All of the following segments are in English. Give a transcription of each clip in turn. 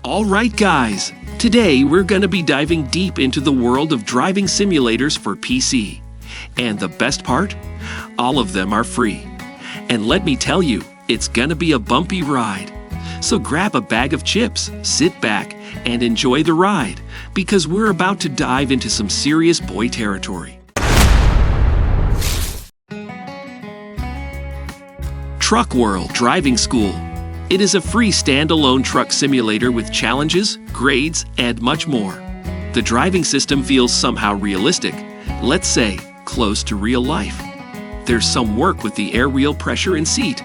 All right, guys. Today, we're going to be diving deep into the world of driving simulators for PC. And the best part? All of them are free. And let me tell you, it's going to be a bumpy ride. So grab a bag of chips, sit back, and enjoy the ride, because we're about to dive into some serious boy territory. Truck World Driving School. It is a free standalone truck simulator with challenges, grades, and much more. The driving system feels somehow realistic, let's say close to real life. There's some work with the air wheel pressure and seat.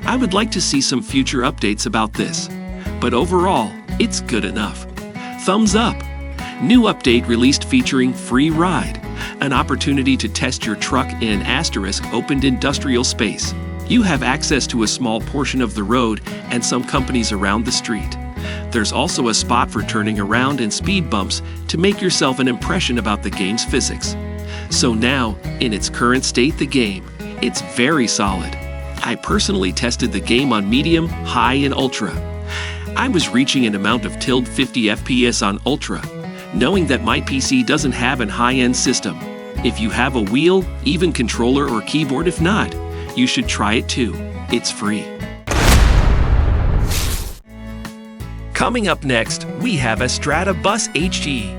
I would like to see some future updates about this. But overall, it's good enough. Thumbs up. New update released featuring Free Ride, an opportunity to test your truck in an * opened industrial space. You have access to a small portion of the road and some companies around the street. There's also a spot for turning around and speed bumps to make yourself an impression about the game's physics. So now, in its current state, the game, it's very solid. I personally tested the game on medium, high, and ultra. I was reaching an amount of 50 FPS on ultra, knowing that my PC doesn't have an high-end system. If you have a wheel, even controller or keyboard if not, you should try it too. It's free. Coming up next, we have Estrada Bus HD.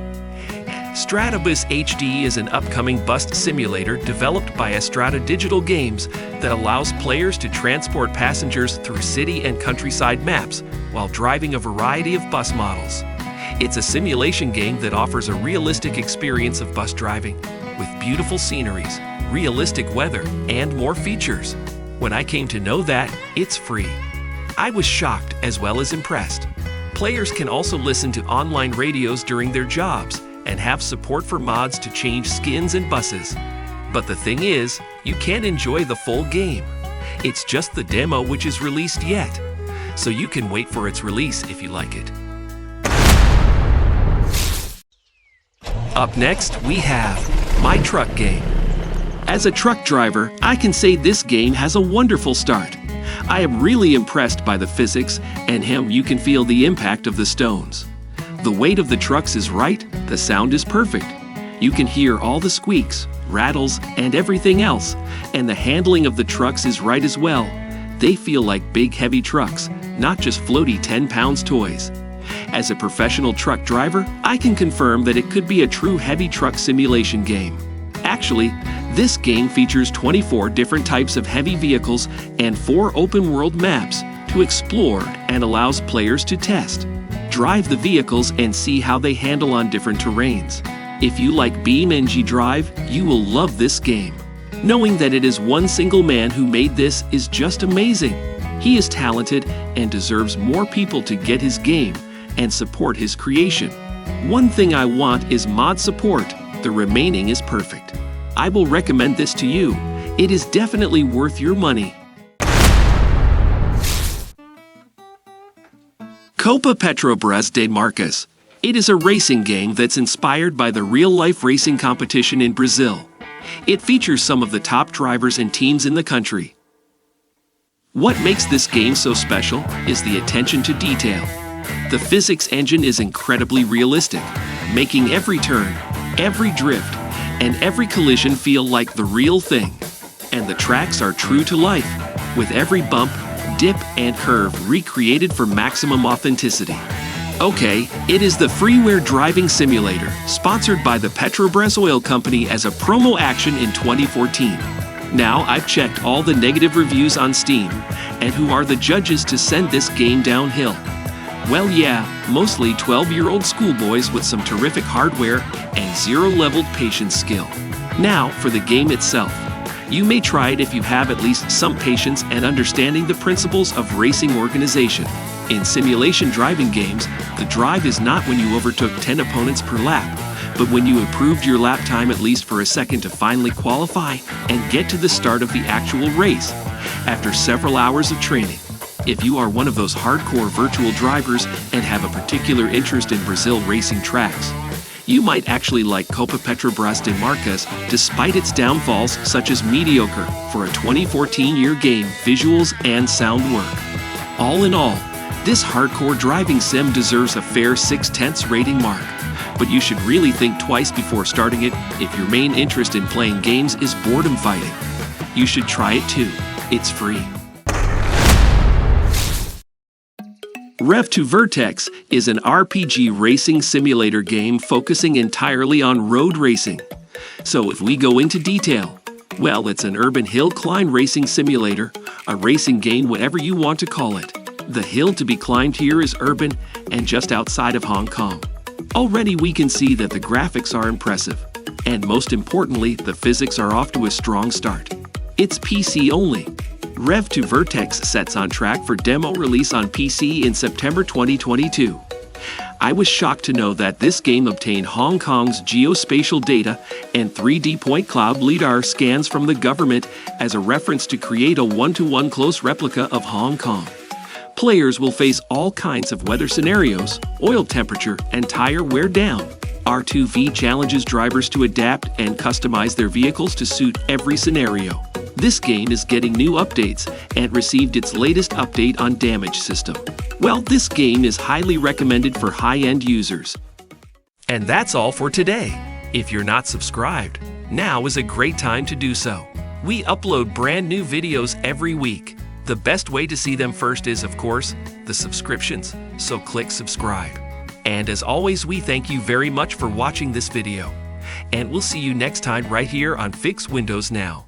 Estrada Bus HD is an upcoming bus simulator developed by Estrada Digital Games that allows players to transport passengers through city and countryside maps while driving a variety of bus models. It's a simulation game that offers a realistic experience of bus driving with beautiful sceneries, realistic weather, and more features. When I came to know that, it's free. I was shocked as well as impressed. Players can also listen to online radios during their jobs and have support for mods to change skins and buses. But the thing is, you can't enjoy the full game. It's just the demo which is released yet, so you can wait for its release if you like it. Up next, we have My Truck Game. As a truck driver, I can say this game has a wonderful start. I am really impressed by the physics, and you can feel the impact of the stones. The weight of the trucks is right, the sound is perfect. You can hear all the squeaks, rattles, and everything else, and the handling of the trucks is right as well. They feel like big heavy trucks, not just floaty 10-pound toys. As a professional truck driver, I can confirm that it could be a true heavy truck simulation game. Actually, this game features 24 different types of heavy vehicles and 4 open-world maps to explore and allows players to test, drive the vehicles, and see how they handle on different terrains. If you like BeamNG Drive, you will love this game. Knowing that it is one single man who made this is just amazing. He is talented and deserves more people to get his game and support his creation. One thing I want is mod support. The remaining is perfect. I will recommend this to you. It is definitely worth your money. Copa Petrobras de Marcas. It is a racing game that's inspired by the real-life racing competition in Brazil. It features some of the top drivers and teams in the country. What makes this game so special is the attention to detail. The physics engine is incredibly realistic, making every turn, every drift, and every collision feel like the real thing. And the tracks are true to life, with every bump, dip, and curve recreated for maximum authenticity. Okay, it is the freeware driving simulator, sponsored by the Petrobras oil company as a promo action in 2014. Now I've checked all the negative reviews on Steam, and who are the judges to send this game downhill? Well, yeah, mostly 12-year-old schoolboys with some terrific hardware and zero-leveled patience skill. Now, for the game itself. You may try it if you have at least some patience and understanding the principles of racing organization. In simulation driving games, the drive is not when you overtook 10 opponents per lap, but when you improved your lap time at least for a second to finally qualify and get to the start of the actual race after several hours of training. If you are one of those hardcore virtual drivers and have a particular interest in Brazil racing tracks, you might actually like Copa Petrobras de Marcas despite its downfalls such as mediocre for a 2014 year game, visuals, and sound work. All in all, This hardcore driving sim deserves a fair 6/10 rating mark, but you should really think twice before starting it if your main interest in playing games is boredom fighting. You should try it too. It's free. Rev to Vertex is an RPG racing simulator game focusing entirely on road racing. So if we go into detail, well, it's an urban hill climb racing simulator, a racing game, whatever you want to call it. The hill to be climbed here is urban and just outside of Hong Kong. Already we can see that the graphics are impressive, and most importantly, the physics are off to a strong start. It's PC only. Rev to Vertex sets on track for demo release on PC in September 2022. I was shocked to know that this game obtained Hong Kong's geospatial data and 3D point cloud LiDAR scans from the government as a reference to create a one-to-one close replica of Hong Kong. Players will face all kinds of weather scenarios, oil temperature, and tire wear down. R2V challenges drivers to adapt and customize their vehicles to suit every scenario. This game is getting new updates and received its latest update on damage system. Well, this game is highly recommended for high-end users. And that's all for today. If you're not subscribed, now is a great time to do so. We upload brand new videos every week. The best way to see them first is, of course, the subscriptions, so click subscribe. And as always, we thank you very much for watching this video. And we'll see you next time right here on Fix Windows Now.